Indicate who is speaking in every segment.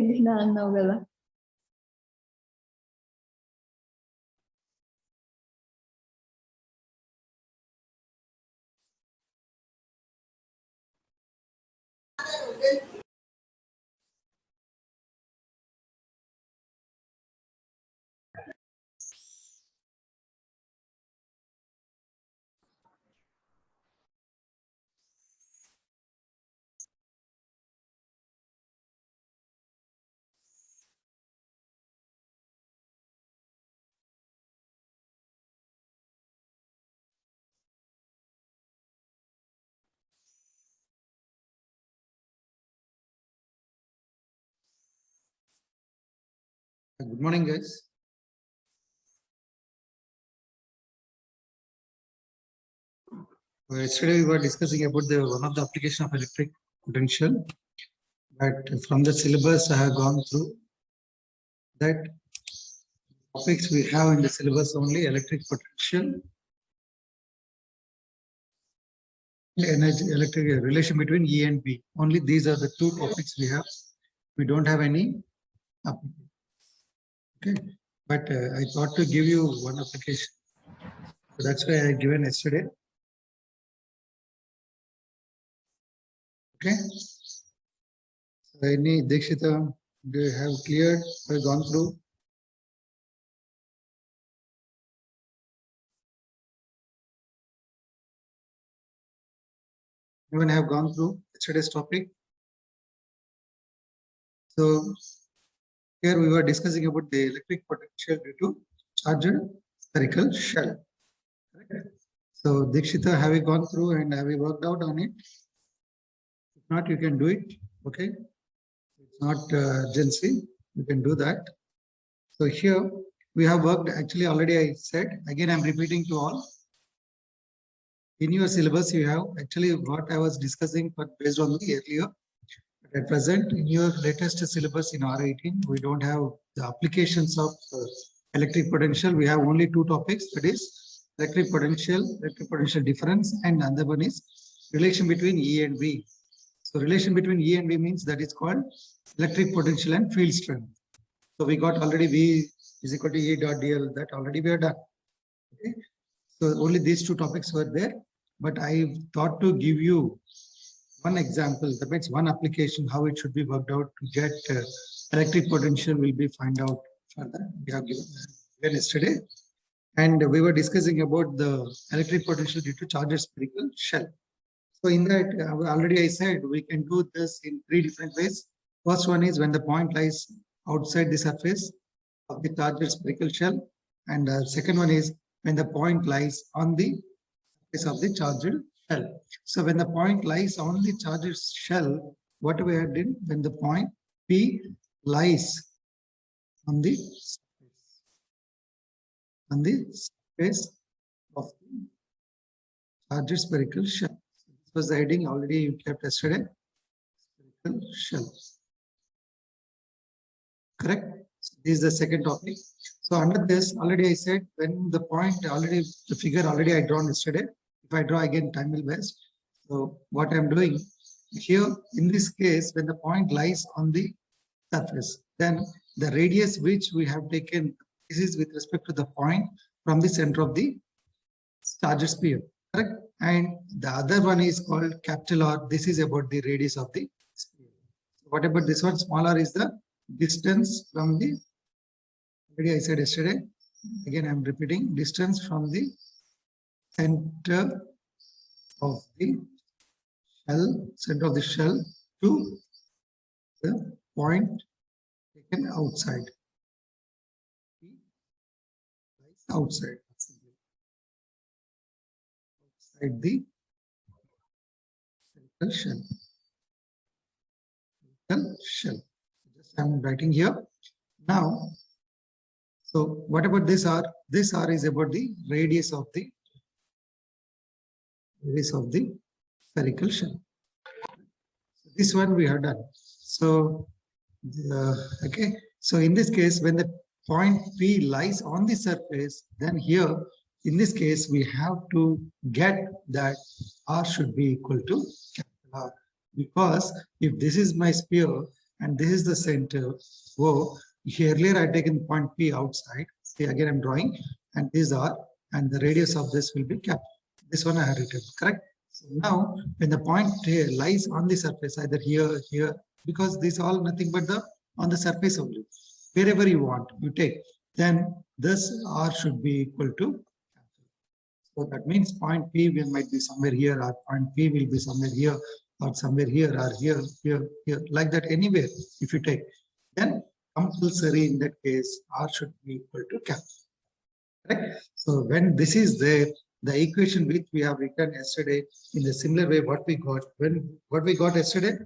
Speaker 1: ದಿನ ಅನ್ನೋಗಲ್ಲ.
Speaker 2: Good morning, guys. Yesterday we were discussing about one of the application of electric potential, but from the syllabus I have gone through that topics we have in the syllabus only electric potential, energy, electric relation between E and B. Only these are the two topics we have. We don't have any. Okay, but I thought to give you one application. So that's why I given yesterday. Okay. So any Dikshita, do you have cleared or gone through? Even have gone through yesterday's topic. So here we were discussing about the electric potential due to charged spherical shell. Correct? So Dikshita, have you gone through and have you worked out on it? If not, you can do it. Okay. It's not urgency. You can do that. So here we have worked, actually already I said, again I'm repeating to all. In your syllabus you have actually what I was discussing, but based on the earlier. At present, in your latest syllabus in R18, we don't have the applications of electric potential. We have only two topics, that is electric potential difference, and another one is relation between E and V. So relation between E and V means that is called electric potential and field strength. So we got already V is equal to E dot dl, that already we are done. Okay. So only these two topics were there, but I thought to give you one example, that means one application, how it should be worked out to get electric potential will be find out further. We have given yesterday, and we were discussing about the electric potential due to charged spherical shell. So in that, already I said we can do this in three different ways. First one is when the point lies outside the surface of the charged spherical shell, and second one is when the point lies on the surface of the charged shell. So when the point lies on the charged shell, what we have done, when the point P lies on the surface of the charged spherical shell. This was the heading already you kept yesterday. Spherical shell. Correct? So this is the second topic. So under this, already I said when the point already, the figure already I drawn yesterday. If I draw again, time will waste. So what I'm doing here, in this case, when the point lies on the surface, then the radius which we have taken, this is with respect to the point from the center of the charged sphere, correct? And the other one is called capital R. This is about the radius of the sphere. What about this one? Small r is the distance from the, already I said yesterday, again I'm repeating, distance from the center of the shell to the point taken outside. Outside the shell. Just I'm writing here. Now, so what about this R? This R is about the radius of the spherical shell. This one we have done. So, okay. So in this case, when the point P lies on the surface, then here, in this case, we have to get that R should be equal to capital R. Because if this is my sphere and this is the center, whoa, earlier I had taken point P outside. See, again I'm drawing, and these are, and the radius of this will be capital. This one I have written, correct? So now, when the point here lies on the surface, either here, here, because these all nothing but the on the surface only. Wherever you want, you take. Then this R should be equal to. So that means point P will might be somewhere here, or point P will be somewhere here, or somewhere here, or here, here, here, like that anywhere. If you take, then compulsory in that case, R should be equal to capital. Correct? So when this is there, the equation which we have written yesterday in the similar way, what we got yesterday,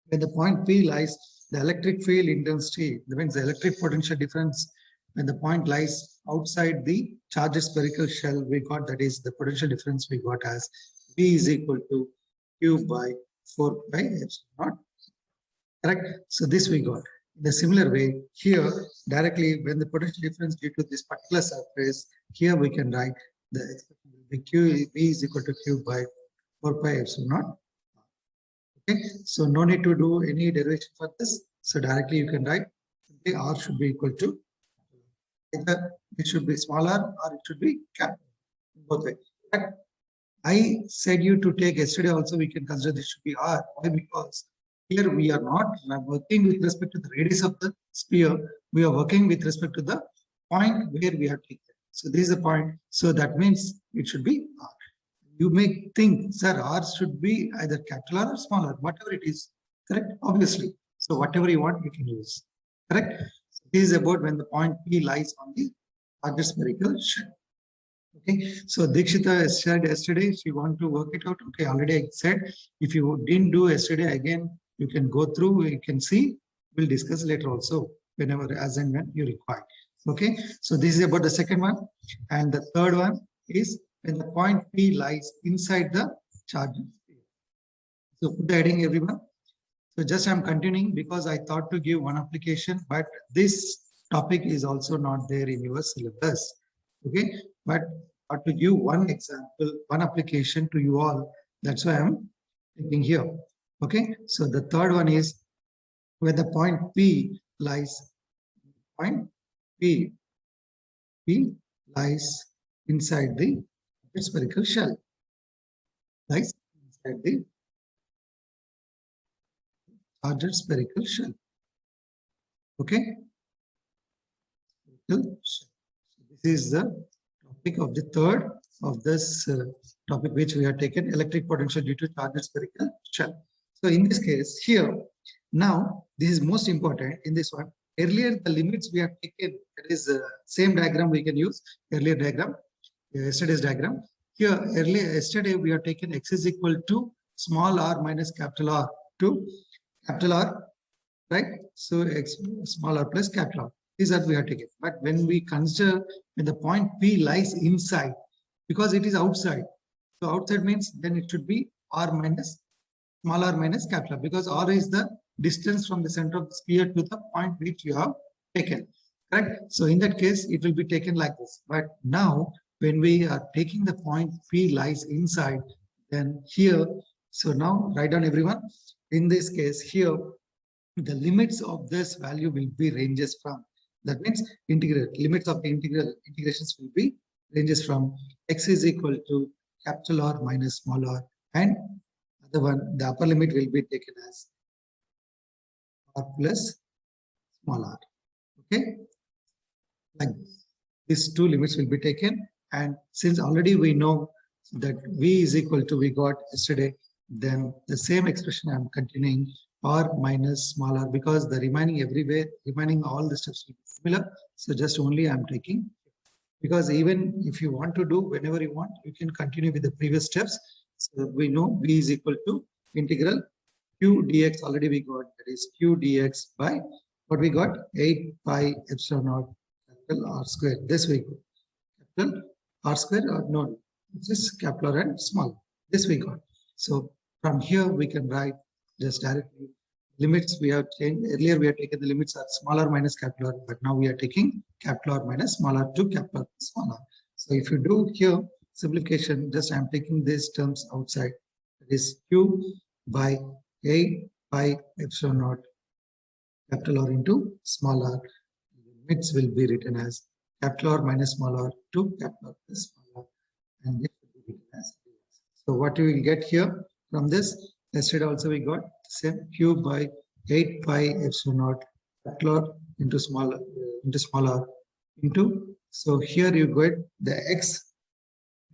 Speaker 2: when the point P lies, the electric field intensity, that means the electric potential difference, when the point lies outside the charged spherical shell, we got, that is the potential difference we got as V is equal to Q by 4 pi epsilon naught. Correct? So this we got. In a similar way, here directly when the potential difference due to this particular surface, here we can write the expression will be V is equal to Q by 4 pi epsilon naught. Okay, so no need to do any derivation for this. So directly you can write R should be equal to, either it should be smaller or it should be capital, both ways. But I said you to take yesterday also, we can consider this should be R. Why? Because here we are not working with respect to the radius of the sphere. We are working with respect to the point where we have taken. So this is the point. So that means it should be R. You may think, sir, R should be either capital R or smaller, whatever it is. Correct? Obviously. So whatever you want, you can use. Correct? So this is about when the point P lies on the larger spherical shell. Okay. So Dikshita said yesterday she want to work it out. Okay. Already I said, if you didn't do yesterday, again, you can go through, you can see. We'll discuss later also, whenever, as and when you require. Okay. So this is about the second one. And the third one is when the point P lies inside the charging sphere. So put the heading, everyone. So just I'm continuing because I thought to give one application, but this topic is also not there in your syllabus. Okay, but to give one example, one application to you all, that's why I'm taking here. Okay, so the third one is where the point P lies, point P lies inside the spherical shell, lies inside the larger spherical shell. Okay, this is the topic of the third of this topic which we have taken, electric potential due to charged spherical shell. So in this case here, now this is most important in this one. Earlier the limits we have taken, that is same diagram we can use, earlier diagram, yesterday's diagram. Here earlier yesterday we have taken x is equal to small r minus capital R to capital R, right? So x small r plus capital R. These are we have taken. But when we consider when the point P lies inside, because it is outside. So outside means then it should be R minus small r minus capital R, because R is the distance from the center of the sphere to the point which you have taken. Correct? So in that case, it will be taken like this. But now when we are taking the point P lies inside, then here, so now write down everyone. In this case here, the limits of this value will be ranges from. That means integral limits of the integrations will be ranges from x is equal to capital R minus small r, and other one, the upper limit will be taken as R plus small r. Okay, like this. these two limits will be taken. And since already we know that V is equal to we got yesterday, then the same expression I'm continuing, r minus small r, because the remaining all the steps will be similar. So just only I'm taking, because even if you want to do whenever you want, you can continue with the previous steps. So we know V is equal to integral q dx, already we got, that is q dx by what we got, 8 pi epsilon naught capital R square. This we got capital R square, or no, this is capital R and small. This we got. So from here we can write just directly limits we have changed. Earlier we have taken the limits are small r minus capital R, but now we are taking capital R minus small r to capital R small r. So if you do here simplification, just I'm taking these terms outside. That is q by 8 pi epsilon naught capital R into small r. Limits will be written as capital R minus small r to capital R plus small r, and this will be written as dx. So what you will get here from this, yesterday also we got same q by 8 pi epsilon naught capital R into small r into, so here you get the x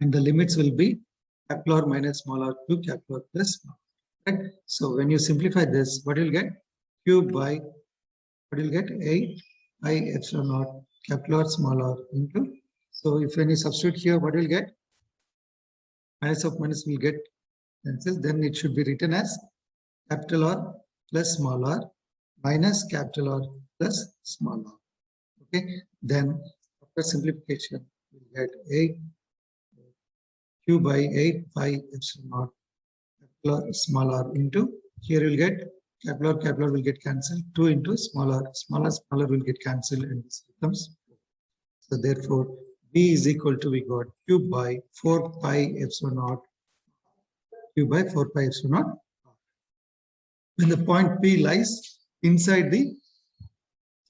Speaker 2: and the limits will be capital R minus small r to capital R plus small r. Right? So when you simplify this, what you'll get, q by, what you'll get, 8 pi epsilon naught capital R small r into, so if when you substitute here, what you'll get, minus of minus will get cancelled, then it should be written as capital R plus small r minus capital R plus small r. Okay, then after simplification, we get 8 q by 8 pi epsilon naught capital R small r into, here you'll get capital R will get cancelled, 2 into small r will get cancelled, and this becomes 4. So therefore V is equal to, we got q by 4 pi epsilon naught, q by 4 pi epsilon naught, when the point P lies inside the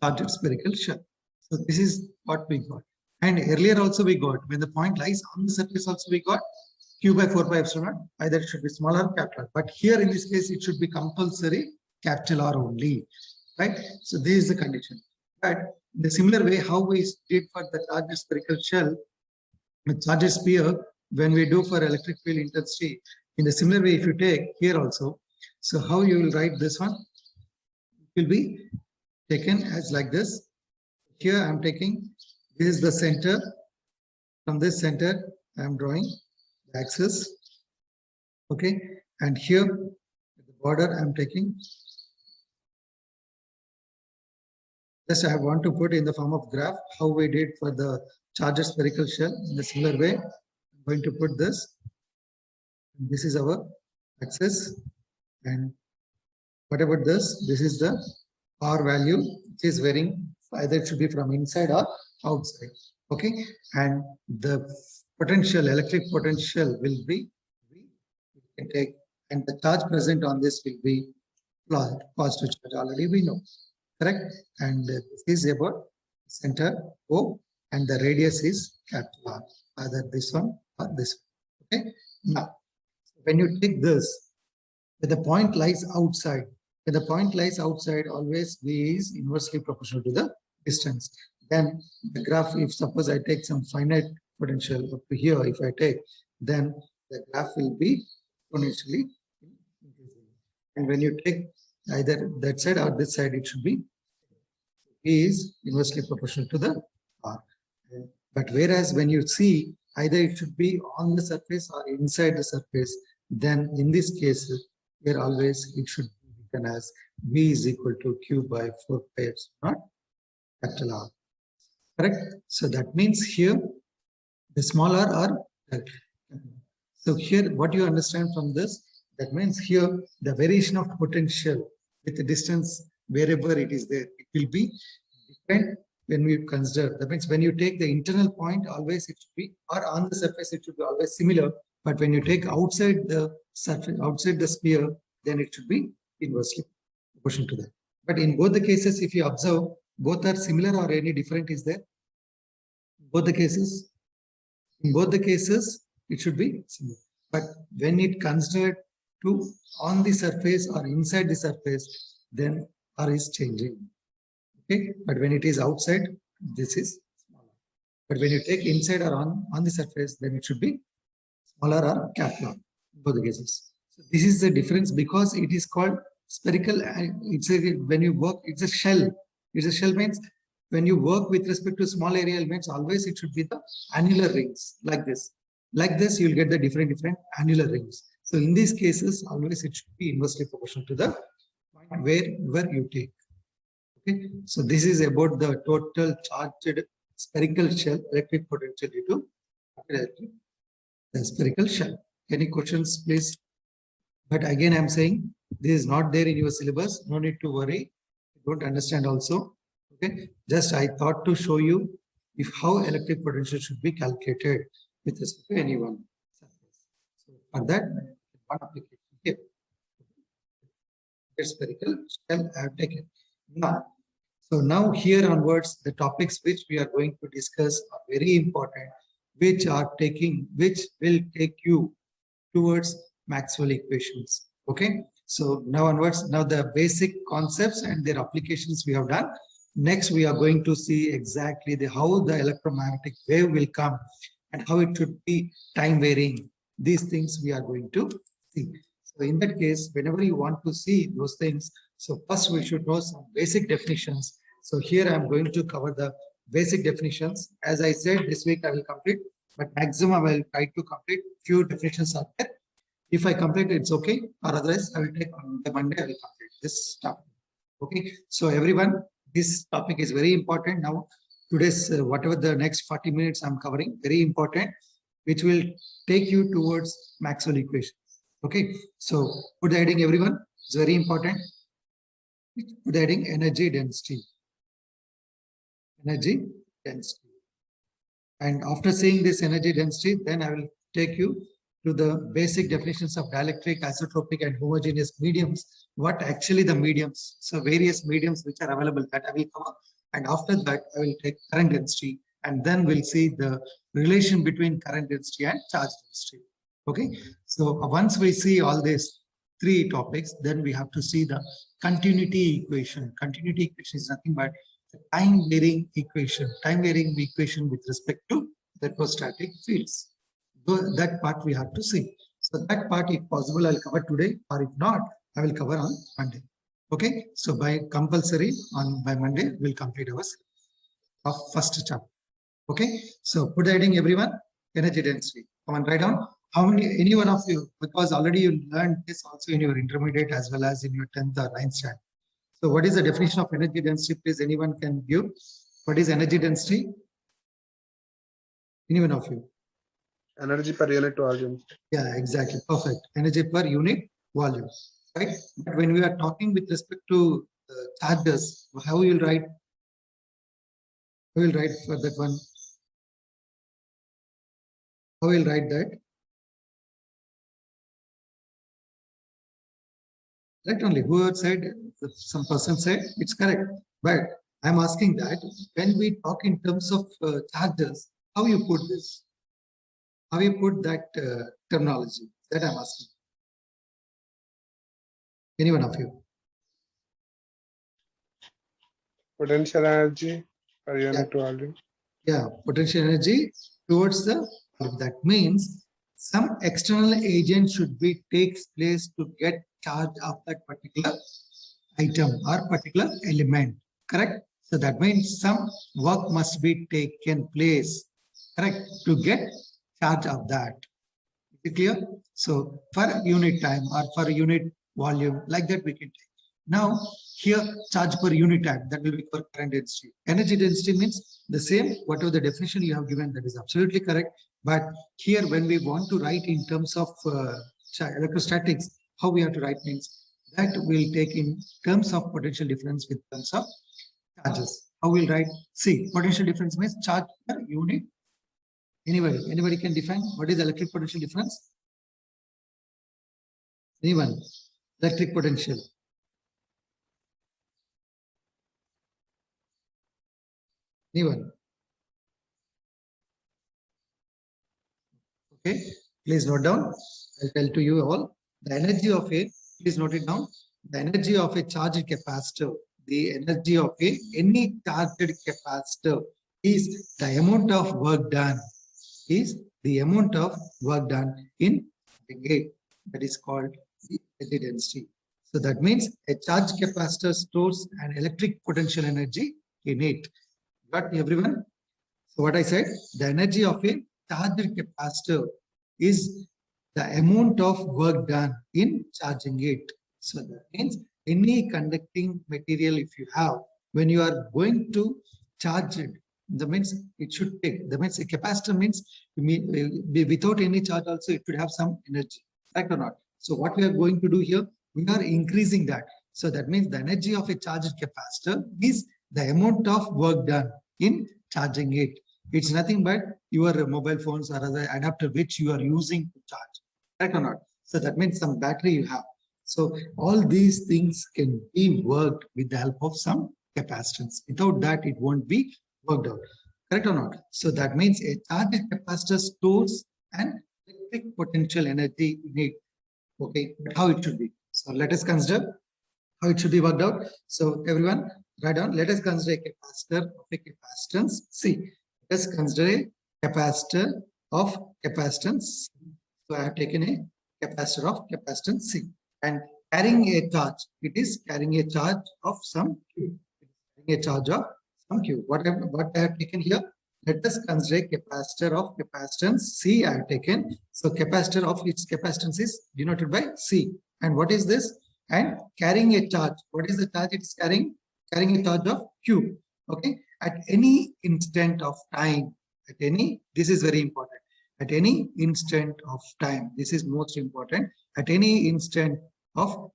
Speaker 2: charged spherical shell. So this is what we got. And earlier also we got, when the point lies on the surface also we got q by 4 pi epsilon naught, either it should be smaller or capital R. But here in this case, it should be compulsory capital R only, right? So this is the condition. But in the similar way, how we did for the charged spherical shell, with charged sphere, when we do for electric field intensity, in the similar way, if you take here also, so how you will write this one? It will be taken as like this. Here I am taking, this is the center. From this center, I am drawing the axis. Okay, and here the border I am taking. Just I want to put in the form of graph how we did for the charged spherical shell. In the similar way, I'm going to put this. This is our axis, and what about this? This is the R value, which is varying, either it should be from inside or outside. Okay, and the potential, electric potential will be V, we can take, and the charge present on this will be positive charge, already we know, correct? And this is about center O, and the radius is capital R, either this one or this one. Okay, now when you take this, when the point lies outside, when the point lies outside, always V is inversely proportional to the distance. Then the graph, if suppose I take some finite potential up to here, if I take, then the graph will be exponentially increasing. And when you take either that side or this side, it should be V is inversely proportional to the R. But whereas when you see, either it should be on the surface or inside the surface, then in this case, here always it should be written as V is equal to q by 4 pi epsilon naught capital R. Correct? So that means here the small r are. So here what you understand from this, that means here the variation of potential with the distance wherever it is there, it will be different when we consider. That means when you take the internal point, always it should be, or on the surface it should be always similar. But when you take outside the surface, outside the sphere, then it should be inversely proportional to that. But in both the cases, if you observe, both are similar or any different is there? Both the cases, in both the cases, it should be similar. But when it considered to on the surface or inside the surface, then R is changing. Okay, but when it is outside, this is smaller. But when you take inside or on the surface, then it should be smaller or capital in both the cases. So this is the difference because it is called spherical. And it's a, when you work, it's a shell. It's a shell means when you work with respect to small area elements, always it should be the annular rings like this. Like this, you'll get the different annular rings. So in these cases, always it should be inversely proportional to the point where you take. Okay, so this is about the total charged spherical shell electric potential due to the spherical shell. Any questions, please? But again, I'm saying this is not there in your syllabus. No need to worry. You don't understand also. Okay, just I thought to show you if how electric potential should be calculated with respect to any one surface. So for that, one application here. The spherical shell I have taken. Now, so now here onwards, the topics which we are going to discuss are very important, which will take you towards Maxwell equations. Okay, so now onwards, now the basic concepts and their applications we have done. Next, we are going to see exactly how the electromagnetic wave will come and how it should be time varying. These things we are going to see. So in that case, whenever you want to see those things, so first we should know some basic definitions. So here I am going to cover the basic definitions. As I said, this week I will complete, but maximum I will try to complete. Few definitions are there. If I complete, it's okay. Or otherwise, I will take on the Monday, I will complete this topic. Okay. So everyone, this topic is very important. Now, today's whatever the next 40 minutes I'm covering, very important, which will take you towards Maxwell equations. Okay. So put the heading, everyone. It's very important. Put the heading energy density. Energy density. And after seeing this energy density, then I will take you to the basic definitions of dielectric, isotropic, and homogeneous mediums. What actually the mediums? So various mediums which are available that I will cover. And after that, I will take current density, and then we'll see the relation between current density and charge density. Okay. So once we see all these three topics, then we have to see the continuity equation. Continuity equation is nothing but the time varying equation. Time varying equation with respect to electrostatic fields. That part we have to see. So that part, if possible, I'll cover today, or if not, I will cover on Monday. Okay. So by compulsory by Monday, we'll complete our first chapter. Okay. So put the heading, everyone, energy density. Come on, write down. How many, any one of you, because already you learned this also in your intermediate as well as in your 10th or 9th standard. So what is the definition of energy density? Please, anyone can give. What is energy density? Any one of you?
Speaker 3: Energy per unit volume.
Speaker 2: Yeah, exactly. Perfect. Energy per unit volume. Right. But when we are talking with respect to charges, how will you write? Who will write for that one? How will you write that? Right only. Whoever said, some person said, it's correct. But I'm asking that when we talk in terms of charges, how you put this? How you put that terminology? That I'm asking. Any one of you?
Speaker 3: Potential energy per unit volume.
Speaker 2: Yeah, potential energy towards the volume. That means some external agent should be takes place to get charge of that particular item or particular element. Correct? So that means some work must be taken place, correct, to get charge of that. Is it clear? So for unit time or for unit volume, like that we can take. Now here charge per unit time, that will be for current density. Energy density means the same, whatever the definition you have given, that is absolutely correct. But here when we want to write in terms of electrostatics, how we have to write means that will take in terms of potential difference with terms of charges. How we'll write? See, potential difference means charge per unit. Anybody can define what is electric potential difference? Anyone? Electric potential. Anyone? Okay, please note down. I'll tell to you all the energy of a, please note it down. The energy of a charged capacitor, the energy of any charged capacitor is the amount of work done, is the amount of work done in the gate. That is called the energy density. So that means a charge capacitor stores an electric potential energy in it. Got everyone? So what I said, the energy of a charged capacitor is the amount of work done in charging it. So that means any conducting material, if you have, when you are going to charge it, that means it should take, that means a capacitor means without any charge also it should have some energy, right or not? So what we are going to do here, we are increasing that. So that means the energy of a charged capacitor is the amount of work done in charging it. It's nothing but your mobile phones or other adapter which you are using to charge, right or not? So that means some battery you have. So all these things can be worked with the help of some capacitance. Without that, it won't be worked out, correct or not? So that means a charged capacitor stores an electric potential energy in it. Okay, but how it should be? So let us consider how it should be worked out. So everyone, write down. Let us consider a capacitor of a capacitance C. Let us consider a capacitor of capacitance. So I have taken a capacitor of capacitance C and carrying a charge. It is carrying a charge of some Q. Carrying a charge of some Q. What I have taken here? Let us consider a capacitor of capacitance C I have taken. So capacitor of its capacitance is denoted by C. And what is this? And carrying a charge. What is the charge it is carrying? Carrying a charge of Q. Okay. At any instant of time, this is very important. At any instant of time, this is most important. At any instant of,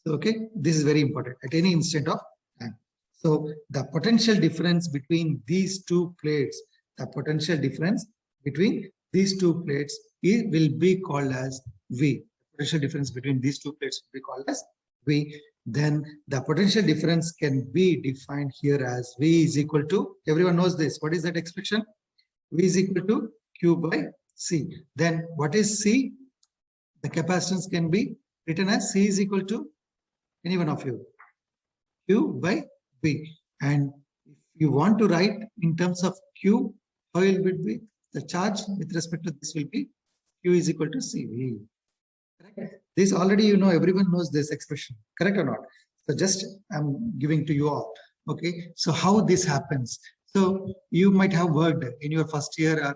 Speaker 2: okay, this is very important. At any instant of time. So the potential difference between these two plates, the potential difference between these two plates will be called as V. Potential difference between these two plates will be called as V. Then the potential difference can be defined here as V is equal to, everyone knows this. What is that expression? V is equal to Q by C. Then what is C? The capacitance can be written as C is equal to any one of you, Q by V. And if you want to write in terms of Q, how will it be? The charge with respect to this will be Q is equal to CV. Correct? This already, you know, everyone knows this expression, correct or not? So just I'm giving to you all. Okay. So how this happens? So you might have worked in your first year or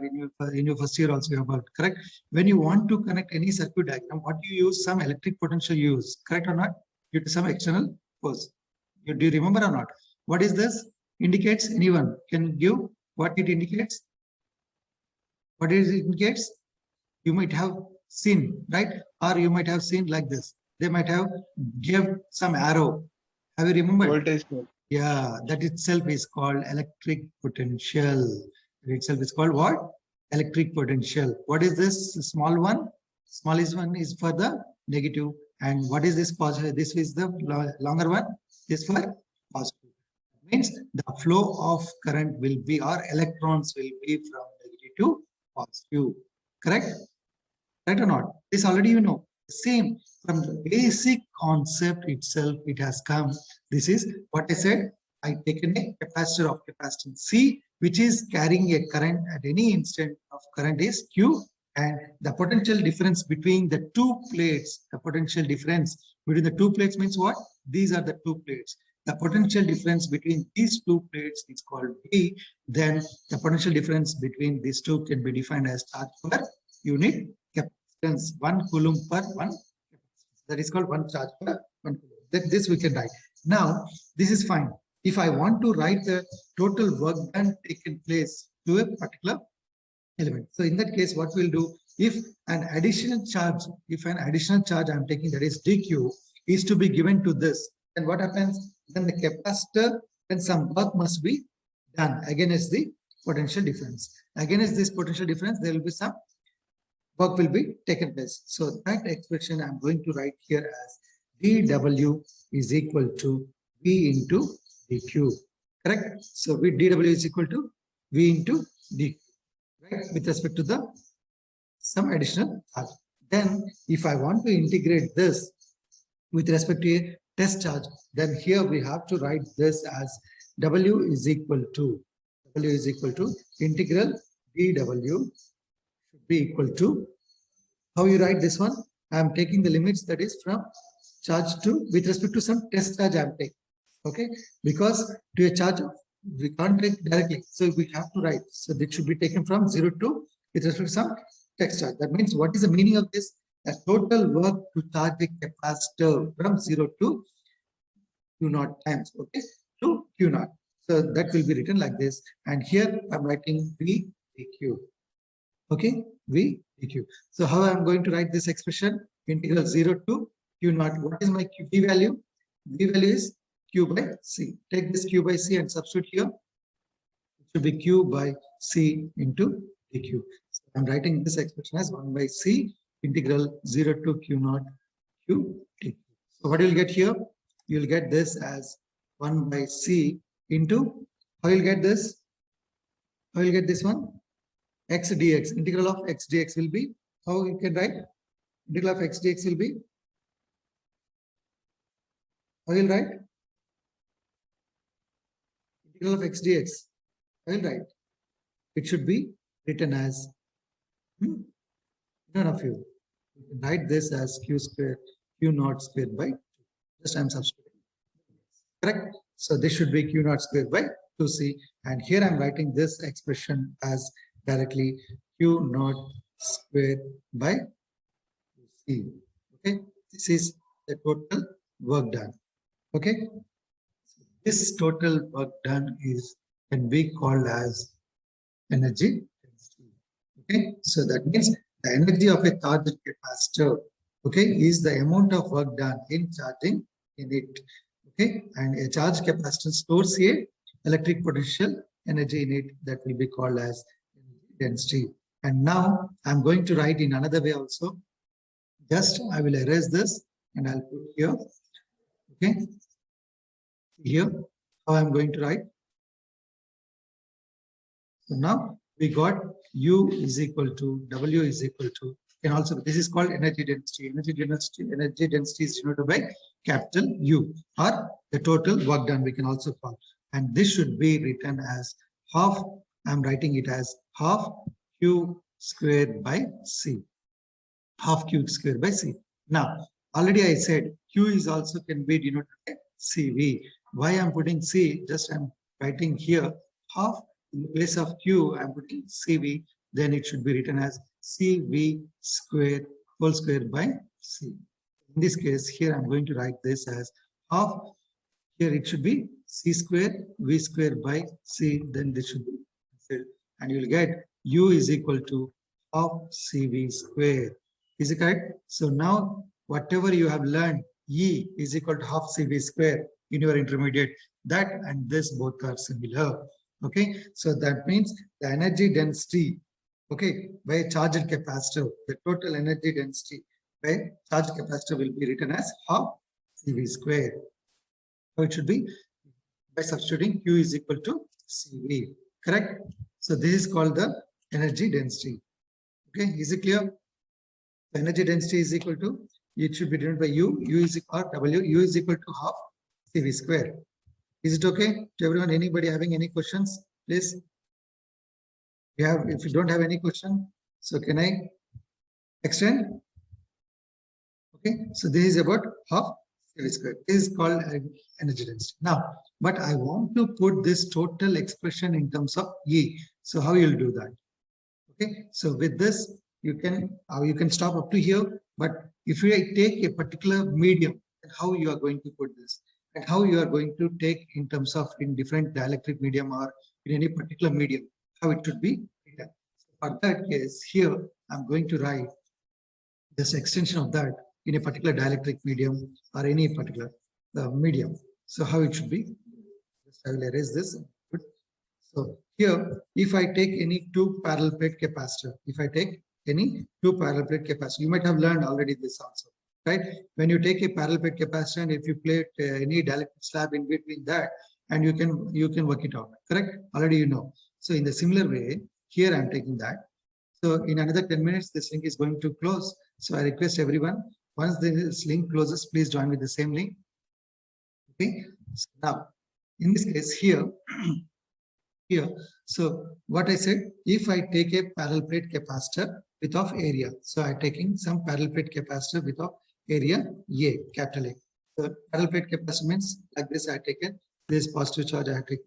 Speaker 2: in your first year also you have worked, correct? When you want to connect any circuit diagram, what do you use? Some electric potential you use, correct or not? Due to some external force. Do you remember or not? What is this? Indicates anyone? Can give what it indicates? What it indicates? You might have seen, right? Or you might have seen like this. They might have give some arrow. Have you remembered?
Speaker 3: Voltage.
Speaker 2: Yeah, that itself is called electric potential. That itself is called what? Electric potential. What is this small one? Smallest one is for the negative. And what is this positive? This is the longer one. This for positive. Means the flow of current will be, or electrons will be from negative to positive. Correct? Right or not? This already you know. Same from the basic concept itself, it has come. This is what I said. I taken a capacitor of capacitance C, which is carrying a current at any instant of current is Q, and the potential difference between the two plates. The potential difference between the two plates means what? These are the two plates. The potential difference between these two plates is called V. Then the potential difference between these two can be defined as charge per unit capacitance, 1 coulomb per 1. That is called 1 charge per 1 coulomb. This we can write. Now, this is fine. If I want to write the total work done taken place to a particular element. So in that case, what we'll do, if an additional charge I'm taking, that is dq, is to be given to this, then what happens? Then the capacitor, then some work must be done against the potential difference. Against this potential difference, there will be some work will be taken place. So that expression I'm going to write here as dW is equal to V into dq. Correct? So dW is equal to V into dq. Right? With respect to the some additional charge. Then if I want to integrate this with respect to a test charge, then here we have to write this as W is equal to W is equal to integral dW should be equal to, how you write this one? I am taking the limits, that is from charge to, with respect to some test charge I am taking. Okay, because to a charge we can't take directly, so we have to write. So this should be taken from 0 to with respect to some test charge. That means what is the meaning of this? The total work to charge the capacitor from 0 to Q naught times, okay, to Q naught. So that will be written like this. And here I'm writing V dq. Okay, V dq. So how I'm going to write this expression? Integral 0 to Q naught. What is my V value? V value is Q by C. Take this Q by C and substitute here. It should be Q by C into dq. So I'm writing this expression as 1 by C integral 0 to Q naught Q dq. So what you'll get here? You'll get this as 1 by C into, how you'll get this? How you'll get this one? X dx. Integral of x dx will be, how you can write? Integral of x dx will be, how you'll write? Integral of x dx. How you'll write? It should be written as, none of you. You can write this as Q square, Q naught squared by 2. Just I'm substituting. Correct? So this should be Q naught squared by 2C. And here I'm writing this expression as directly Q naught squared by 2C. Okay? This is the total work done. Okay? This total work done can be called as energy density. Okay? So that means the energy of a charged capacitor, okay, is the amount of work done in charging in it. Okay, and a charged capacitor stores a electric potential energy in it that will be called as density. And now I'm going to write in another way also. Just I will erase this and I'll put here. Okay, here how I'm going to write. So now we got U is equal to W is equal to, and also this is called energy density. Energy density is denoted by capital U, or the total work done we can also call. And this should be written as half, I'm writing it as half Q squared by C. Half Q squared by C. Now, already I said Q is also can be denoted by CV. Why I'm putting C? Just I'm writing here half. In the place of Q, I'm putting CV, then it should be written as CV squared whole square by C. In this case, here I'm going to write this as half. Here it should be C squared, V squared by C, then this should be, and you will get U is equal to half CV squared. Is it correct? So now, whatever you have learned, E is equal to half CV squared in your intermediate, that and this both are similar. Okay, so that means the energy density, okay, by a charged capacitor, the total energy density by charged capacitor will be written as half CV squared. So it should be by substituting Q is equal to CV. Correct? So this is called the energy density. Okay, is it clear? The energy density is equal to, it should be denoted by U, U is equal to W, U is equal to half CV squared. Is it okay to everyone? Anybody having any questions, please? If you don't have any question, so can I extend? Okay, so this is about half CV squared. This is called energy density. Now, but I want to put this total expression in terms of E. So how you'll do that? Okay, so with this, you can stop up to here. But if you take a particular medium, how you are going to put this? And how you are going to take in terms of in different dielectric medium or in any particular medium, how it should be written. So for that case, here I'm going to write this extension of that in a particular dielectric medium or any particular medium. So how it should be? Just I will erase this. So here, if I take any two parallel plate capacitor, you might have learned already this also. Right? When you take a parallel plate capacitor and if you plate any dielectric slab in between that, and you can work it out. Correct? Already you know. So in the similar way, here I'm taking that. So in another 10 minutes, this link is going to close. So I request everyone, once this link closes, please join with the same link. Okay. So now, in this case here, here. So what I said, if I take a parallel plate capacitor with of area, so I'm taking some parallel plate capacitor with of area A, capital A. So parallel plate capacitor means like this, I have taken this positive charge, I have taken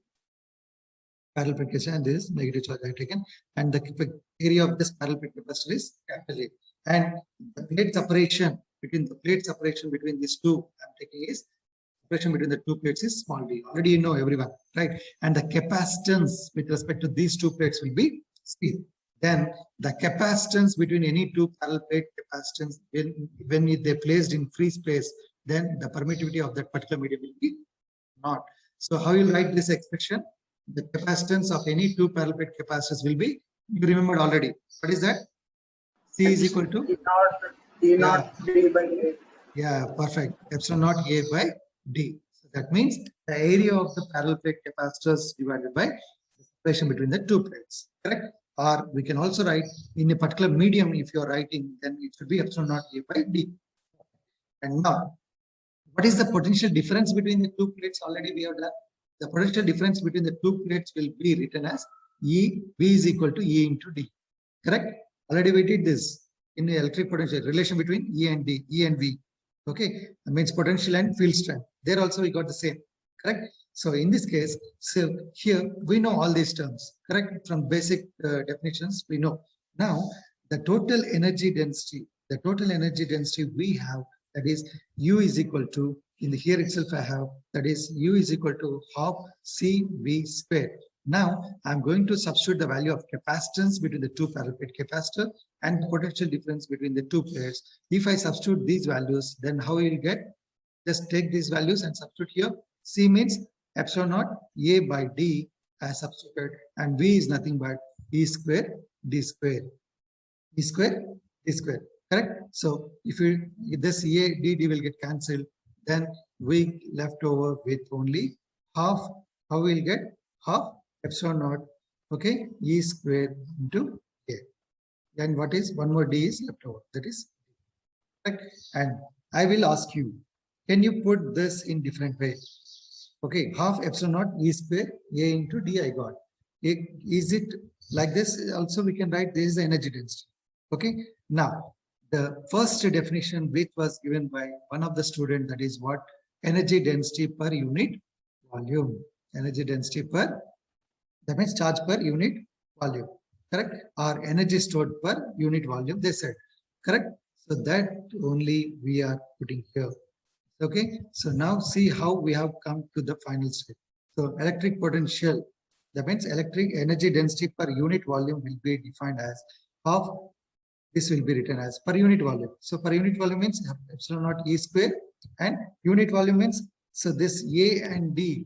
Speaker 2: parallel plate capacitor, and this negative charge I have taken, and the area of this parallel plate capacitor is capital A. And the plate separation between these two I'm taking is separation between the two plates is small d. Already you know everyone, right? And the capacitance with respect to these two plates will be C. Then the capacitance between any two parallel plate capacitance, when they placed in free space, then the permittivity of that particular medium will be not. So how you write this expression? The capacitance of any two parallel plate capacitors will be, you remembered already. What is that? C is equal to
Speaker 4: E naught D by A.
Speaker 2: Yeah, perfect. Epsilon naught A by D. So that means the area of the parallel plate capacitors divided by the separation between the two plates. Correct? Or we can also write in a particular medium, if you are writing, then it should be epsilon naught A by D. And now, what is the potential difference between the two plates? Already we have done. The potential difference between the two plates will be written as V is equal to E into D. Correct? Already we did this in the electric potential relation between E and D, E and V. Okay, that means potential and field strength. There also we got the same. Correct? So in this case, so here we know all these terms. Correct? From basic definitions we know. Now the total energy density we have, that is U is equal to, in the here itself I have, that is U is equal to half CV squared. Now I'm going to substitute the value of capacitance between the two parallel plate capacitor and the potential difference between the two plates. If I substitute these values, then how you will get? Just take these values and substitute here. C means epsilon naught A by D as substituted, and V is nothing but E square D square. E square D square. Correct? So if this A D will get cancelled, then we left over with only half. How we will get? Half epsilon naught, okay, E square into A. Then what is one more D is left over, that is correct. And I will ask you, can you put this in different way? Okay, half epsilon naught E square A into D I got. Is it like this? Also we can write this is the energy density. Okay, now the first definition which was given by one of the students, that is what? Energy density per unit volume. Energy density per, that means charge per unit volume, correct? Or energy stored per unit volume, they said, correct? So that only we are putting here. Okay, so now see how we have come to the final step. So electric potential, that means electric energy density per unit volume will be defined as half, this will be written as per unit volume. So per unit volume means epsilon naught E square, and unit volume means, so this A and D,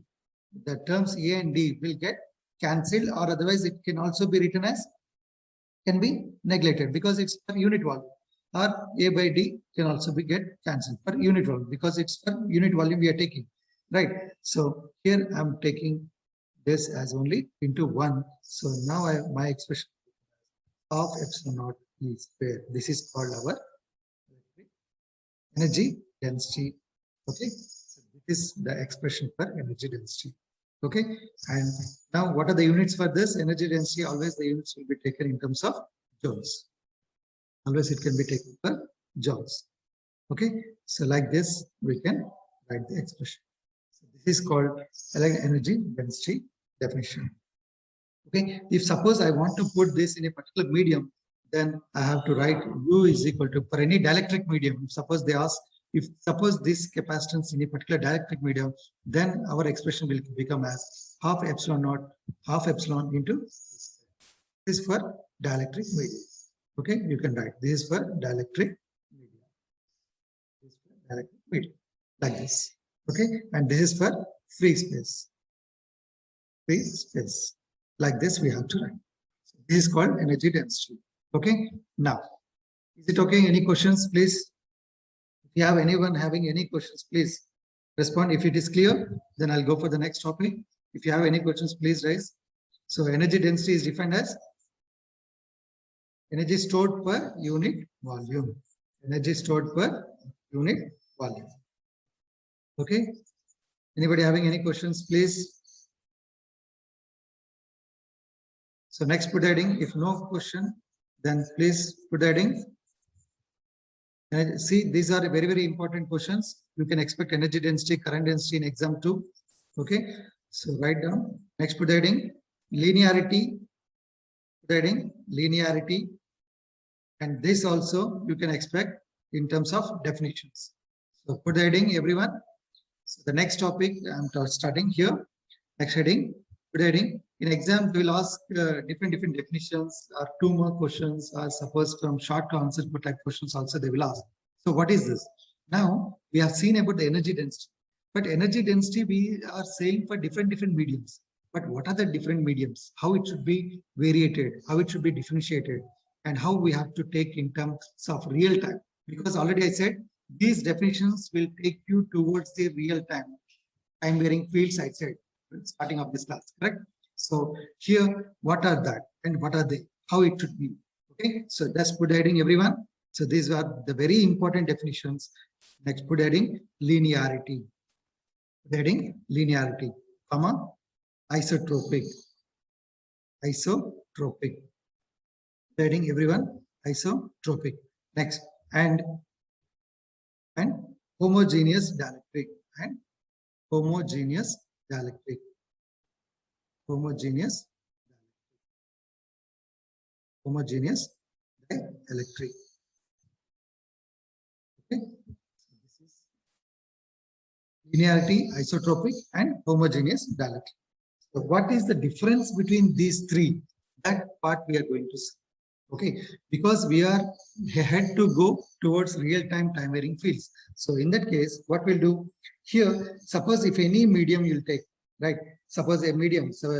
Speaker 2: the terms A and D will get cancelled, or otherwise it can also be written as, can be neglected because it's per unit volume, or A by D can also be get cancelled per unit volume because it's per unit volume we are taking, right? So here I'm taking this as only into 1. So now my expression of epsilon naught E square, this is called our energy density. Okay, so this is the expression for energy density. Okay, and now what are the units for this energy density? Always the units will be taken in terms of joules. Always it can be taken for joules. Okay, so like this we can write the expression. So this is called energy density definition. Okay, if suppose I want to put this in a particular medium, then I have to write U is equal to, for any dielectric medium, suppose they ask, if suppose this capacitance in a particular dielectric medium, then our expression will become as half epsilon naught, half epsilon into this is for dielectric medium. Okay, you can write this is for dielectric medium. This is for dielectric medium, like this. Okay, and this is for free space. Free space. Like this we have to write. So this is called energy density. Okay, now is it okay? Any questions, please? If you have anyone having any questions, please respond. If it is clear, then I'll go for the next topic. If you have any questions, please raise. So energy density is defined as energy stored per unit volume. Energy stored per unit volume. Okay. Anybody having any questions, please? So next put the heading. If no question, then please put the heading. And see, these are very, very important questions. You can expect energy density, current density in exam 2. Okay. So write down. Next put the heading. Linearity. Put the heading. Linearity. And this also you can expect in terms of definitions. So put the heading, everyone. So the next topic I'm starting here. Next heading. Put the heading. In exam, we will ask different definitions or 2 more questions, or suppose from short to answer type questions also they will ask. So what is this? Now we have seen about the energy density, but energy density we are saying for different mediums. But what are the different mediums? How it should be variated, how it should be differentiated, and how we have to take in terms of real time. Because already I said these definitions will take you towards the real time varying fields I said starting of this class, correct? So here, what are that and what are they? How it should be? Okay, so that's put heading, everyone. So these are the very important definitions. Next, put heading linearity. Heading linearity, comma isotropic. Isotropic. Heading, everyone. Isotropic. Next, and homogeneous dielectric and homogeneous dielectric. Homogeneous dielectric. Okay, this is linearity, isotropic, and homogeneous dielectric. So what is the difference between these 3? That part we are going to see. Okay, because we are had to go towards real-time time varying fields. So in that case, what we'll do here, suppose if any medium you'll take, right? Suppose a medium, so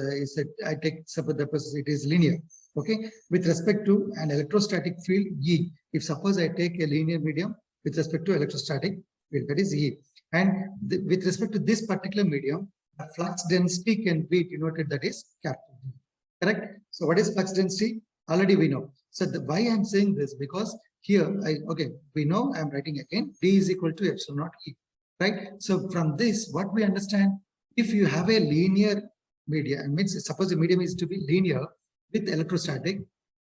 Speaker 2: I take, suppose it is linear. Okay, with respect to an electrostatic field E. If suppose I take a linear medium with respect to electrostatic field, that is E. And with respect to this particular medium, the flux density can be denoted, that is capital D. Correct? So what is flux density? Already we know. So why I'm saying this? Because here, we know, I'm writing again, D is equal to epsilon naught E. Right? So from this, what we understand, if you have a linear medium, means suppose the medium is to be linear with electrostatic,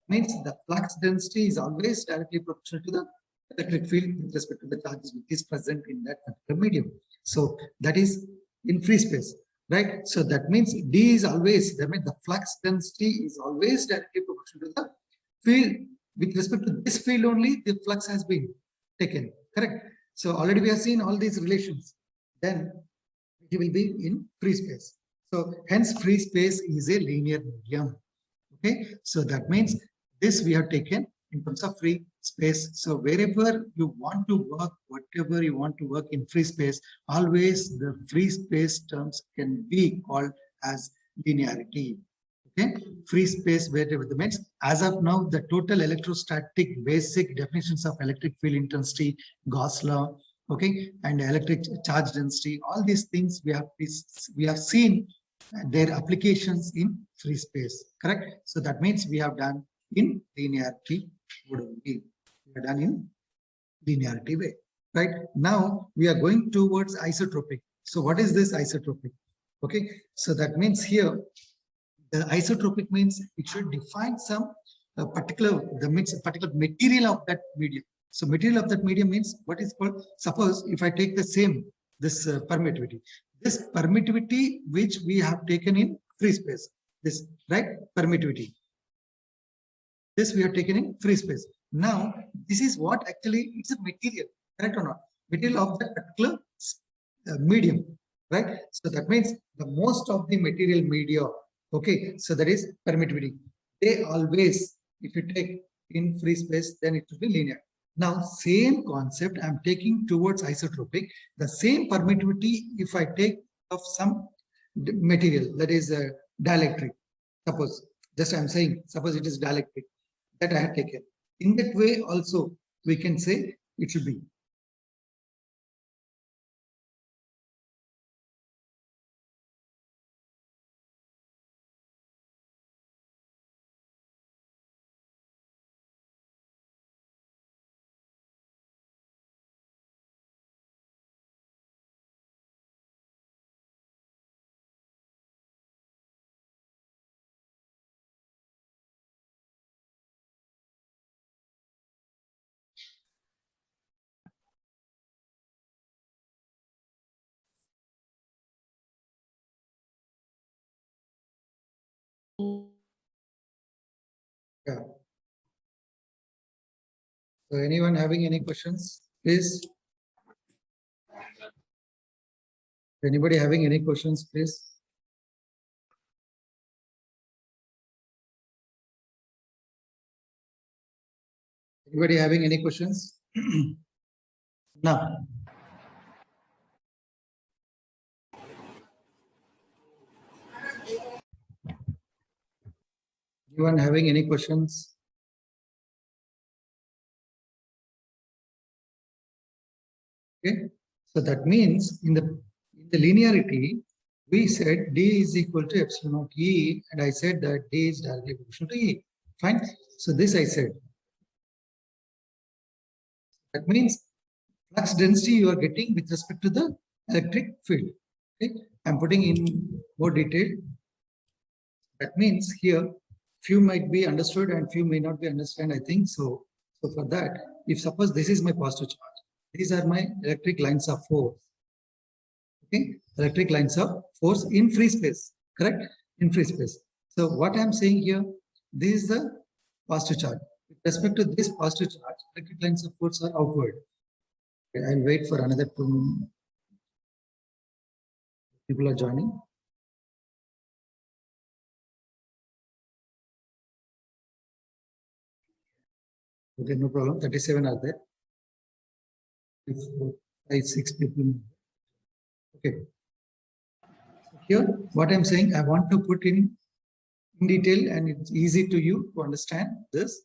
Speaker 2: means the flux density is always directly proportional to the electric field with respect to the charges which is present in that particular medium. So that is in free space, right? So that means D is always, that means the flux density is always directly proportional to the field. With respect to this field only, the flux has been taken, correct? So already we have seen all these relations. Then it will be in free space. So hence free space is a linear medium. Okay, so that means this we have taken in terms of free space. So wherever you want to work, whatever you want to work in free space, always the free space terms can be called as linearity. Okay, free space wherever the means. As of now, the total electrostatic basic definitions of electric field intensity, Gauss law, okay, and electric charge density, all these things we have seen their applications in free space, correct? So that means we have done in linearity. We are done in linearity way, right? Now we are going towards isotropic. So what is this isotropic? Okay, so that means here the isotropic means it should define some particular material of that medium. So material of that medium means what is called, suppose if I take the same, this permittivity. This permittivity which we have taken in free space, this, right, permittivity. This we have taken in free space. Now, this is what actually it's a material, correct or not? Material of that particular medium, right? So that means the most of the material media, okay, so that is permittivity. They always, if you take in free space, then it will be linear. Now, same concept I'm taking towards isotropic. The same permittivity, if I take of some material, that is dielectric. Suppose, just I'm saying, suppose it is dielectric that I have taken. In that way, also we can say it should be Yeah. So anyone having any questions, please? Anybody having any questions, please? Anybody having any questions? Now. Anyone having any questions? Okay, so that means in the linearity, we said D is equal to epsilon naught E, and I said that D is directly proportional to E. Fine. So this I said. That means flux density you are getting with respect to the electric field. Okay, I'm putting in more detail. That means here few might be understood and few may not be understood. I think so. So for that, if suppose this is my positive charge, these are my electric lines of force. Okay, electric lines of force in free space, correct? In free space. So what I'm saying here, this is the positive charge. With respect to this positive charge, electric lines of force are outward. Okay, I'll wait for another 2 minutes. People are joining. Okay, no problem. 37 are there. 5, 6 people. Okay. Here, what I'm saying, I want to put in detail, and it's easy to you to understand this.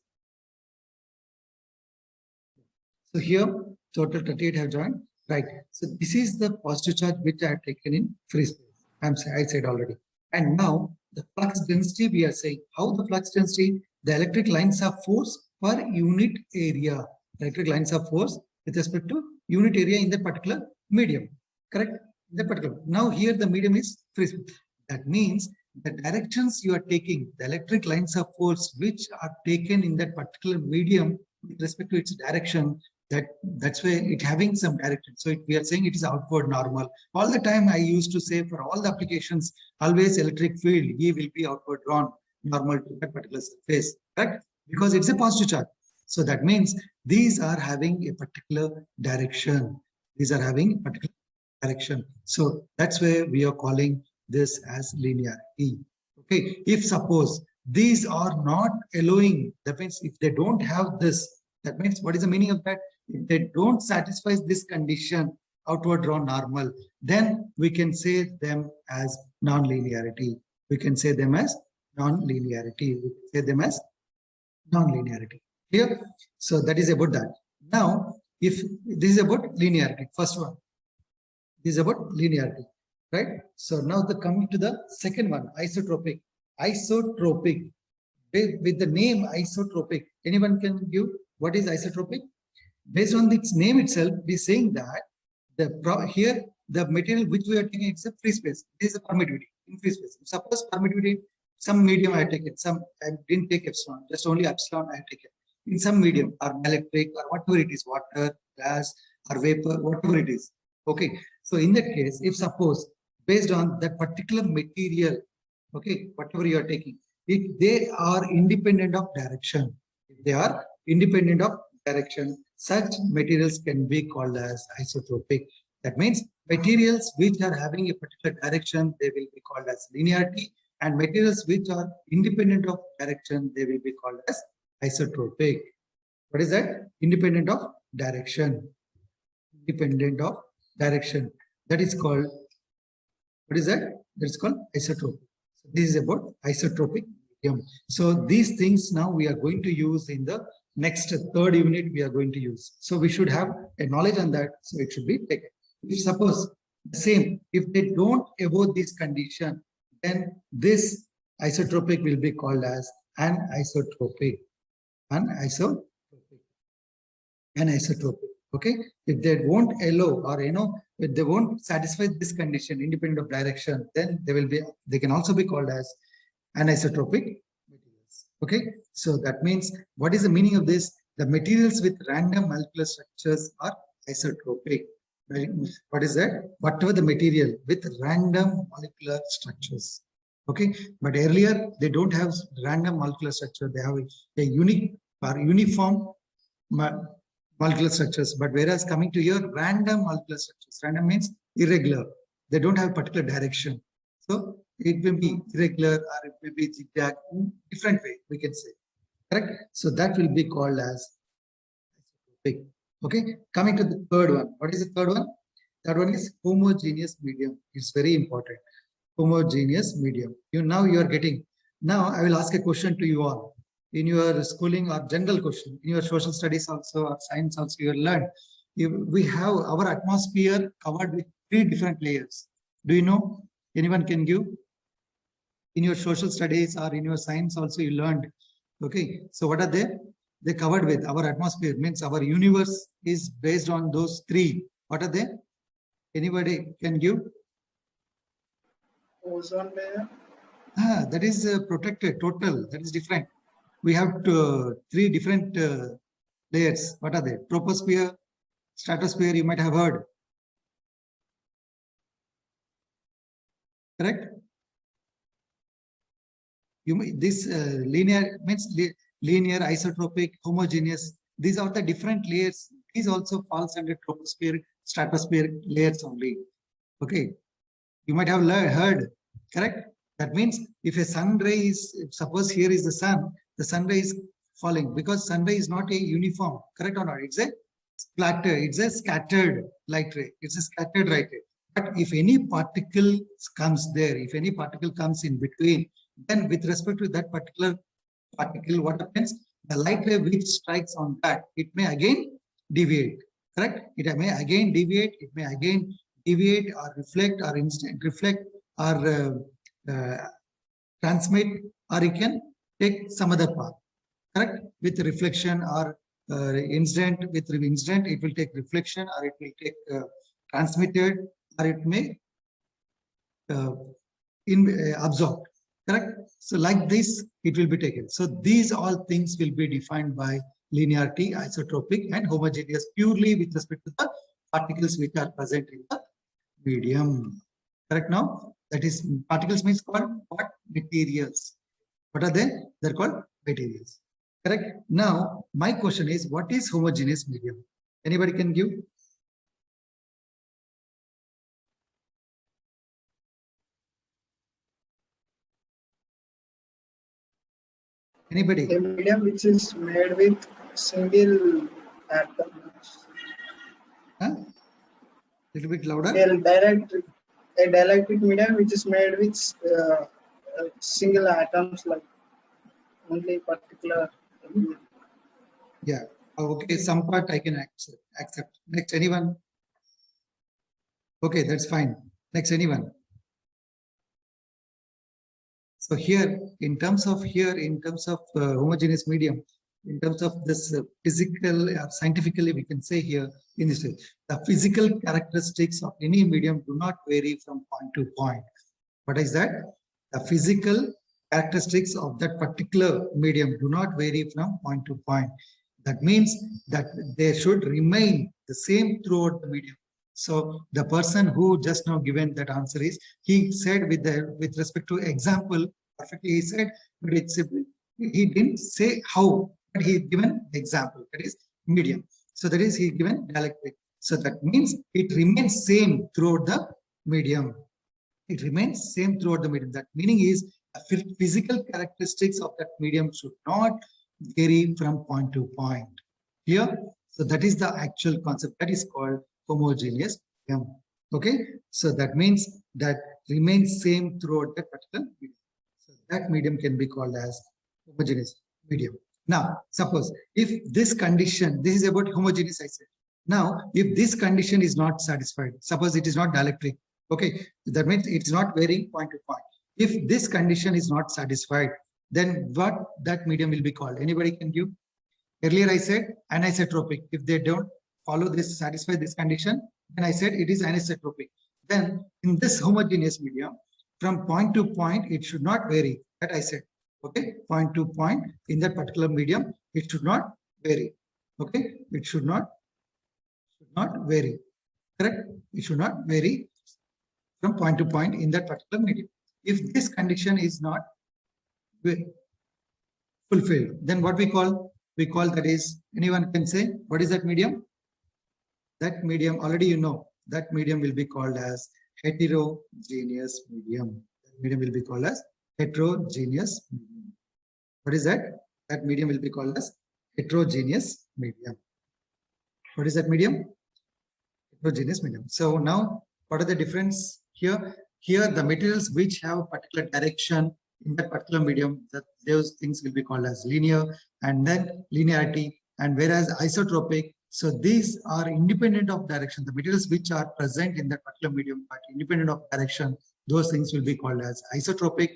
Speaker 2: So here, total 38 have joined, right? So this is the positive charge which I have taken in free space. I said already. And now the flux density, we are saying how the flux density, the electric lines of force per unit area, electric lines of force with respect to unit area in that particular medium, correct? In that particular. Now here the medium is free space. That means the directions you are taking, the electric lines of force which are taken in that particular medium with respect to its direction, that's why it having some direction. So we are saying it is outward normal. All the time I used to say for all the applications, always electric field E will be outward drawn normal to that particular surface, correct? Because it's a positive charge. So that means these are having a particular direction. These are having a particular direction. So that's why we are calling this as linearity. Okay, if suppose these are not allowing, that means if they don't have this, that means what is the meaning of that? If they don't satisfy this condition, outward drawn normal, then we can say them as non-linearity. We can say them as non-linearity. We can say them as non-linearity. Clear? So that is about that. Now, if this is about linearity, first one. This is about linearity, right? So now coming to the second one, isotropic. Isotropic. With the name isotropic, anyone can give what is isotropic? Based on its name itself, we're saying that here the material which we are taking, it's a free space. This is a permittivity in free space. Suppose permittivity, some medium I take it, some I didn't take epsilon, just only epsilon I take it. In some medium or electric or whatever it is, water, gas or vapor, whatever it is. Okay, so in that case, if suppose based on that particular material, okay, whatever you are taking, if they are independent of direction, if they are independent of direction, such materials can be called as isotropic. That means materials which are having a particular direction, they will be called as linearity, and materials which are independent of direction, they will be called as isotropic. What is that? Independent of direction. Independent of direction. That is called, what is that? That is called isotropic. So this is about isotropic medium. So these things now we are going to use in the next third unit we are going to use. So we should have a knowledge on that. So it should be taken. If suppose the same, if they don't avoid this condition, then this isotropic will be called as anisotropic. Anisotropic. Anisotropic. Okay. If they won't allow, or if they won't satisfy this condition independent of direction, then they can also be called as anisotropic materials. Okay. So that means what is the meaning of this? The materials with random molecular structures are isotropic. What is that? Whatever the material with random molecular structures. Okay, but earlier they don't have random molecular structure. They have a unique or uniform molecular structures. But whereas coming to here, random molecular structures. Random means irregular. They don't have particular direction. So it will be irregular or it will be zigzag in different way, we can say. Correct? So that will be called as isotropic. Okay, coming to the third one. What is the third one? Third one is homogeneous medium. It's very important. Homogeneous medium. Now you are getting. Now I will ask a question to you all. In your schooling or general question, in your social studies also or science also, you learn. We have our atmosphere covered with 3 different layers. Do you know? Anyone can give? In your social studies or in your science also you learned. Okay, so what are they? They covered with our atmosphere, means our universe is based on those 3. What are they? Anybody can give?
Speaker 4: Ozone layer.
Speaker 2: That is protected, total. That is different. We have 3 different layers. What are they? Troposphere, stratosphere, you might have heard. Correct? This linear means linear, isotropic, homogeneous. These are the different layers. These also falls under troposphere, stratosphere layers only. Okay. You might have heard, correct? That means if a sun ray is, suppose here is the sun ray is falling because sun ray is not a uniform, correct or not? It's a splatter, it's a scattered light ray. It's a scattered light ray. But if any particle comes there, if any particle comes in between, then with respect to that particular particle, what happens? The light ray which strikes on that, it may again deviate, correct? It may again deviate, it may again deviate or reflect or instant reflect or transmit, or it can take some other path, correct? With reflection or incident, with incident, it will take reflection or it will take transmitted, or it may absorbed, correct? So like this, it will be taken. So these all things will be defined by linearity, isotropic, and homogeneous purely with respect to the particles which are present in the medium. Correct now? That is, particles means called what? Materials. What are they? They're called materials. Correct? Now, my question is, what is homogeneous medium? Anybody can give? Anybody?
Speaker 4: A medium which is made with single atoms.
Speaker 2: Huh? Little bit louder.
Speaker 4: A dielectric medium which is made with single atoms, like only particular.
Speaker 2: Yeah. Okay. Some part I can accept. Next, anyone? Okay, that's fine. Next, anyone? So here, in terms of homogeneous medium, in terms of this physical, scientifically, we can say here in this, the physical characteristics of any medium do not vary from point to point. What is that? The physical characteristics of that particular medium do not vary from point to point. That means that they should remain the same throughout the medium. So the person who just now given that answer is, he said with respect to example, perfectly he said, but he didn't say how, but he given the example, that is medium. So that is he given dielectric. So that means it remains same throughout the medium. It remains same throughout the medium. That meaning is the physical characteristics of that medium should not vary from point to point. Here, so that is the actual concept that is called homogeneous medium. Okay, so that means that remains same throughout that particular medium. So that medium can be called as homogeneous medium. Now, suppose if this condition, this is about homogeneous, I said. Now, if this condition is not satisfied, suppose it is not dielectric, okay, that means it's not varying point to point. If this condition is not satisfied, then what that medium will be called? Anybody can give? Earlier I said anisotropic. If they don't follow this, satisfy this condition, then I said it is anisotropic. Then in this homogeneous medium, from point to point, it should not vary. That I said, okay, point to point in that particular medium, it should not vary. Okay, it should not vary. Correct? It should not vary from point to point in that particular medium. If this condition is not fulfilled, then what we call that is, anyone can say, what is that medium? That medium, already you know, that medium will be called as heterogeneous medium. That medium will be called as heterogeneous medium. What is that? That medium will be called as heterogeneous medium. What is that medium? Heterogeneous medium. So now, what are the difference here? Here, the materials which have a particular direction in that particular medium, that those things will be called as linear, and then linearity, and whereas isotropic, so these are independent of direction. The materials which are present in that particular medium but independent of direction, those things will be called as isotropic.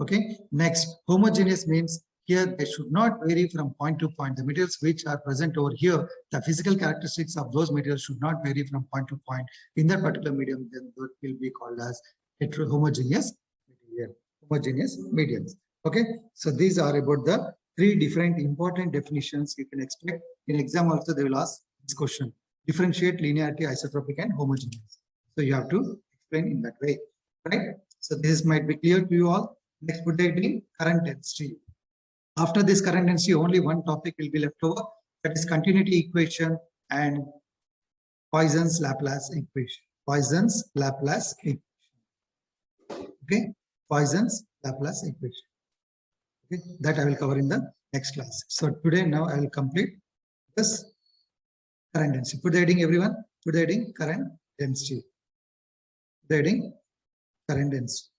Speaker 2: Okay. Next, homogeneous means here they should not vary from point to point. The materials which are present over here, the physical characteristics of those materials should not vary from point to point in that particular medium. Then that will be called as homogeneous medium. Homogeneous mediums. Okay. So these are about the three different important definitions you can expect. In exam also they will ask this question: differentiate linearity, isotropic, and homogeneous. So you have to explain in that way, right? So this might be clear to you all. Next, put the current density. After this current density, only one topic will be left over, that is continuity equation and Poisson's Laplace equation. Poisson's Laplace equation. Okay, Poisson's Laplace equation. Okay, that I will cover in the next class. So today, now I will complete this current density. Put the heading, everyone. Put the heading current density. The heading current density.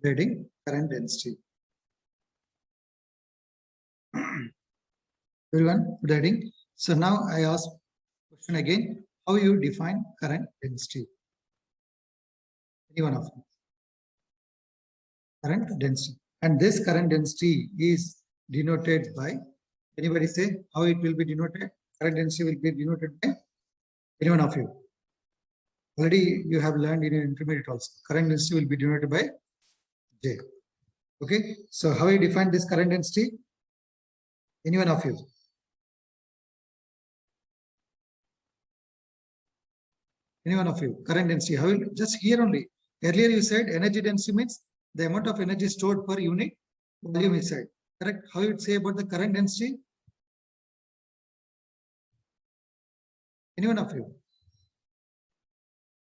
Speaker 2: The heading current density. Everyone, put the heading. So now I ask question again: how you define current density? Any one of you? Current density. And this current density is denoted by, anybody say how it will be denoted? Current density will be denoted by any one of you. Already you have learned in your intermediate also. Current density will be denoted by J. Okay. So how you define this current density? Any one of you? Any one of you? Current density. How will, just here only. Earlier you said energy density means the amount of energy stored per unit volume is said. Correct? How you would say about the current density? Any one of you?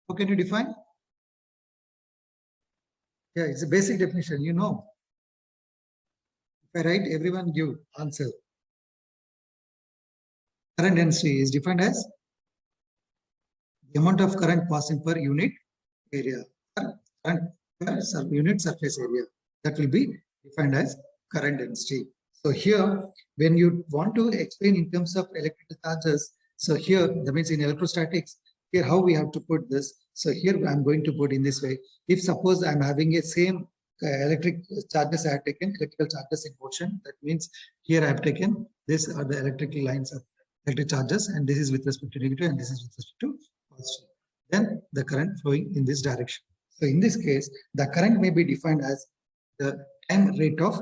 Speaker 2: How can you define? Yeah, it's a basic definition, you know. If I write, everyone give answer. Current density is defined as the amount of current passing per unit area, current per unit surface area. That will be defined as current density. So here, when you want to explain in terms of electrical charges, so here, that means in electrostatics, here how we have to put this. So here I'm going to put in this way. If suppose I'm having a same electric charges I have taken, electrical charges in motion, that means here I have taken, this are the electrical lines of electric charges, and this is with respect to negative and this is with respect to positive. Then the current flowing in this direction. So in this case, the current may be defined as the time rate of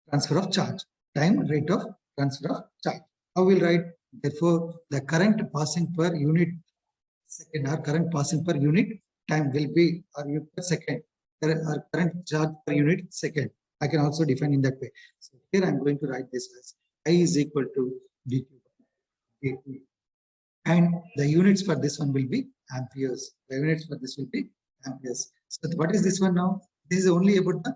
Speaker 2: transfer of charge. Time rate of transfer of charge. How we'll write? Therefore, the current passing per unit second or current passing per unit time will be per second. Or current charge per unit second. I can also define in that way. So here I'm going to write this as I is equal to dq by dt. And the units for this one will be amperes. The units for this will be amperes. So what is this one now? This is only about the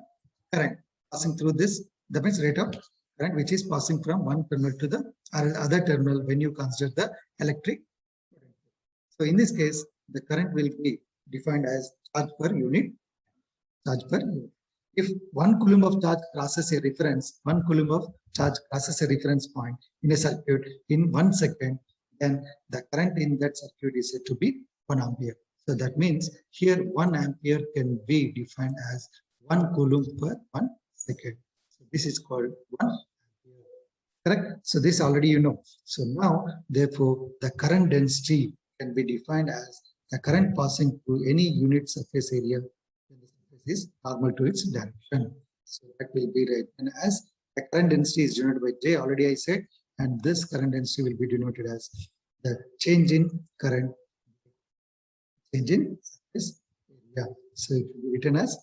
Speaker 2: current passing through this. That means rate of current which is passing from one terminal to the other terminal when you consider the electric potential. So in this case, the current will be defined as charge per unit. Charge per unit. If 1 coulomb of charge crosses a reference, 1 coulomb of charge crosses a reference point in a circuit in 1 second, then the current in that circuit is said to be 1 ampere. So that means here 1 ampere can be defined as 1 coulomb per 1 second. So this is called 1 ampere. Correct? So this already you know. So now, therefore, the current density can be defined as the current passing through any unit surface area when the surface is normal to its direction. So that will be written as the current density is denoted by J, already I said, and this current density will be denoted as the change in current, change in surface area. So it will be written as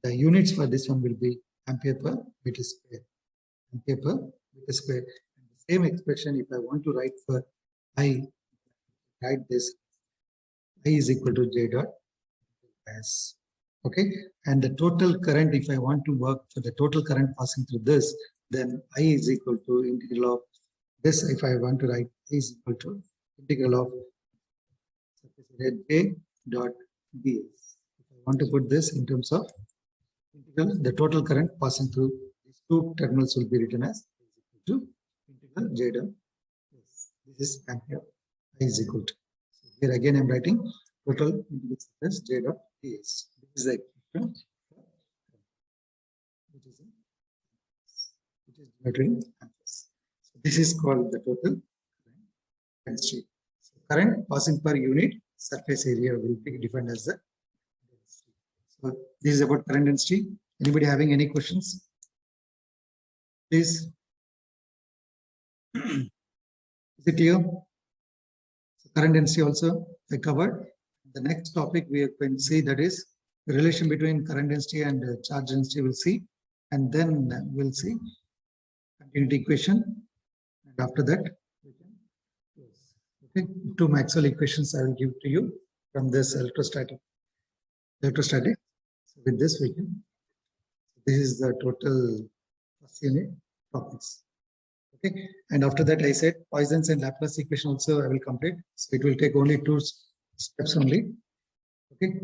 Speaker 2: the units for this one will be ampere per meter square. Ampere per meter square. And the same expression, if I want to write for I, write this I is equal to J dot S. Okay, and the total current, if I want to work for the total current passing through this, then I is equal to integral of this. If I want to write I is equal to integral of surface area J dot ds. If I want to put this in terms of integral, the total current passing through these two terminals will be written as equal to integral J dot ds. This is ampere. I is equal to. So here again I am writing total integral surface J dot ds. This is the expression which is measuring amperes. So this is called the total current density. So current passing per unit surface area will be defined as the density. So this is about current density. Anybody having any questions? Please. Is it clear? So current density also I covered. The next topic we can see, that is the relation between current density and charge density. We'll see, and then we'll see continuity equation, and after that we can close. Okay, two Maxwell equations I will give to you from this electrostatic. So with this we can. This is the total first unit topics. Okay, and after that I said Poisson's and Laplace equation also I will complete. So it will take only 2 steps only. Okay,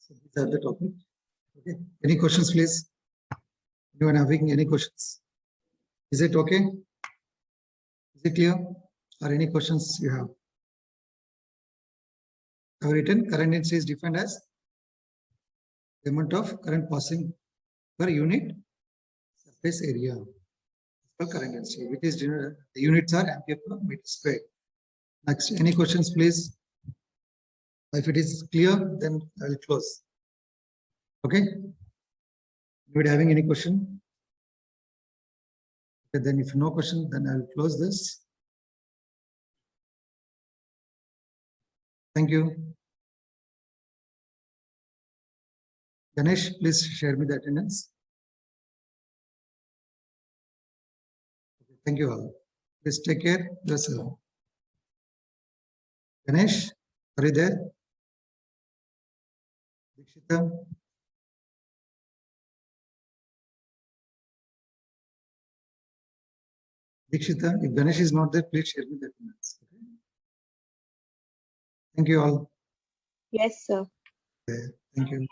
Speaker 2: so these are the topic. Okay, any questions, please? Anyone having any questions? Is it okay? Is it clear? Or any questions you have? I have written current density is defined as the amount of current passing per unit surface area for current density, which is the units are ampere per meter square. Next, any questions, please? If it is clear, then I will close. Okay. Anybody having any question? Okay, then if no question, then I will close this. Thank you. Ganesh, please share me the attendance. Okay, thank you all. Please take care yourself. Ganesh, are you there? Dikshita. Dikshita, if Ganesh is not there, please share me the attendance. Okay. Thank you all.
Speaker 5: Yes, sir.
Speaker 2: Okay, thank you.